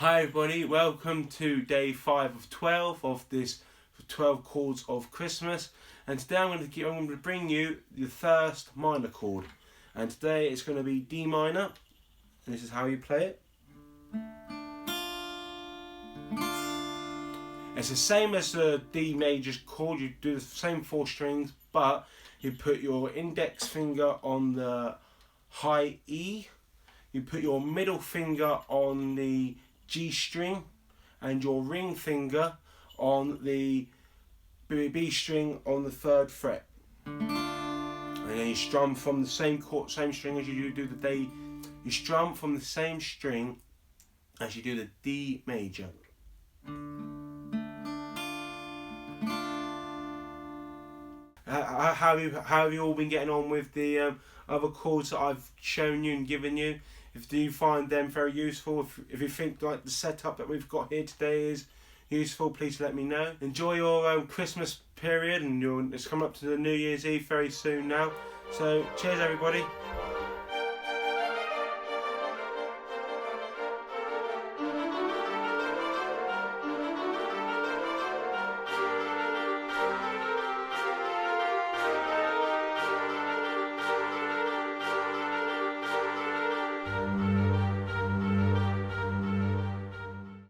Hi everybody, welcome to day 5 of 12 of this 12 chords of Christmas, and today I'm going to bring you the first minor chord, and today it's going to be D minor, and this is how you play it. It's the same as the D major chord. You do the same 4 strings, but you put your index finger on the high E, you put your middle finger on the G string and your ring finger on the B string on the 3rd fret, and then you strum from the same string as you do the D. You strum from the same string as you do the D major. How have you all been getting on with the other chords that I've shown you and given you? Do you find them very useful? If you think like the setup that we've got here today is useful, please let me know. Enjoy your Christmas period, and it's coming up to the New Year's Eve very soon now. So cheers everybody.